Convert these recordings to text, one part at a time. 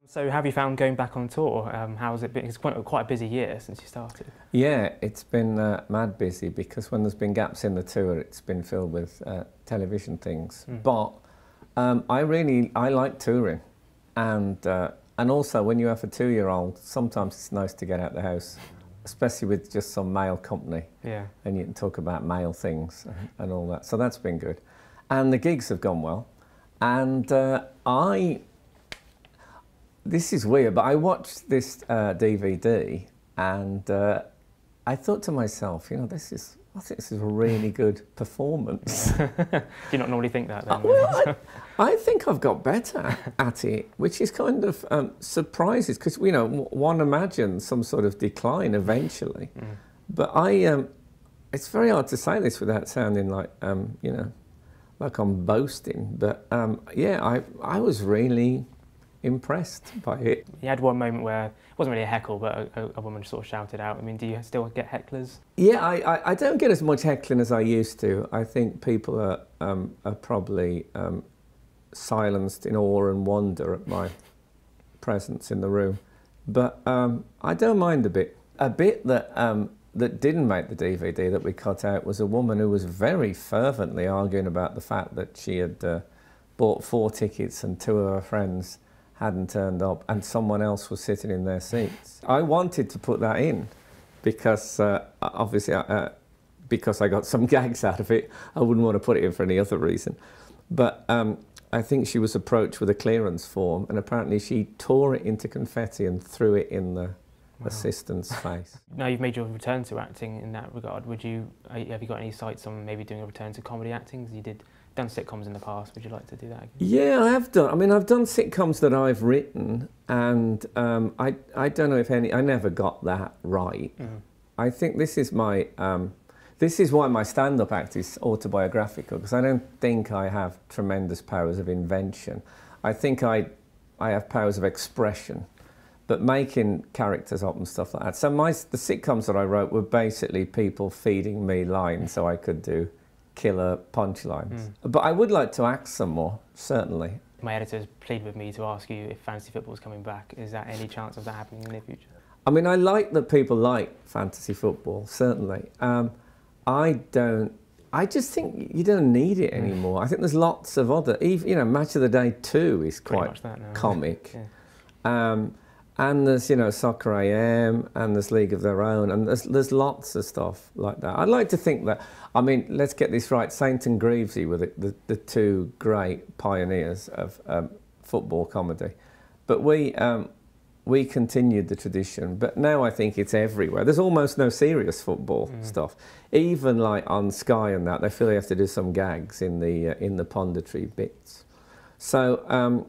So how have you found going back on tour? How has it been? It's quite a busy year since you started. Yeah, it's been mad busy because when there's been gaps in the tour, it's been filled with television things. But I like touring, and also when you have a 2-year-old, sometimes it's nice to get out the house, especially with just some male company. Yeah. And you can talk about male things and all that. So that's been good, and the gigs have gone well, and This is weird, but I watched this DVD and I thought to myself, you know, I think this is a really good performance. Do you not normally think that then? Well, I think I've got better at it, which is kind of surprises, because, you know, one imagines some sort of decline eventually. But it's very hard to say this without sounding like, you know, like I'm boasting. But yeah, I was really impressed by it. You had one moment where it wasn't really a heckle, but a woman sort of shouted out. I mean, do you still get hecklers? Yeah, I don't get as much heckling as I used to. I think people are probably silenced in awe and wonder at my presence in the room. But I don't mind a bit. A bit that that didn't make the DVD that we cut out was a woman who was very fervently arguing about the fact that she had bought 4 tickets and 2 of her friends hadn't turned up and someone else was sitting in their seats. I wanted to put that in because obviously because I got some gags out of it. I wouldn't want to put it in for any other reason. But I think she was approached with a clearance form and apparently she tore it into confetti and threw it in the assistant's face. Now you've made your return to acting in that regard, have you got any sights on maybe doing a return to comedy acting? Because you done sitcoms in the past. Would you like to do that again? Yeah, I have done. I mean, I've done sitcoms that I've written, and I don't know if I never got that right. I think this is my this is why my stand-up act is autobiographical, because I don't think I have tremendous powers of invention. I think I have powers of expression, but making characters up and stuff like that. So the sitcoms that I wrote were basically people feeding me lines so I could do killer punchlines. But I would like to act some more, certainly. My editor's pleaded with me to ask you if fantasy football is coming back. Is there any chance of that happening in the near future? I mean, I like that people like fantasy football, certainly. I just think you don't need it anymore. I think there's lots of other, even, you know, Match of the Day 2 is quite comic. Yeah. And there's, you know, Soccer AM, and there's League of Their Own, and there's lots of stuff like that. I'd like to think that, I mean, let's get this right, Saint and Greavesy were the 2 great pioneers of football comedy. But we continued the tradition, but now I think it's everywhere. There's almost no serious football stuff. Even like on Sky and that, they feel they have to do some gags in the punditry bits. So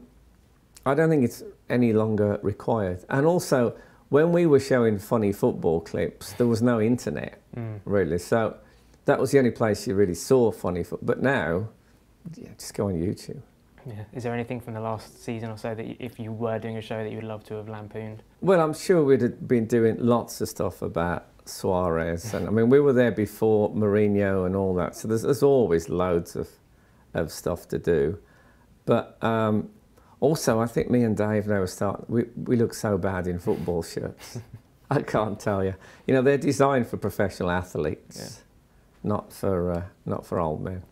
I don't think it's any longer required. And also, when we were showing funny football clips, there was no internet, really. So that was the only place you really saw funny football. But now, yeah, just go on YouTube. Yeah. Is there anything from the last season or so that if you were doing a show that you would love to have lampooned? Well, I'm sure we'd have been doing lots of stuff about Suarez. And I mean, we were there before Mourinho and all that. So there's always loads of stuff to do. But also, I think me and Dave now we look so bad in football shirts. I can't tell you. You know, they're designed for professional athletes, not for old men.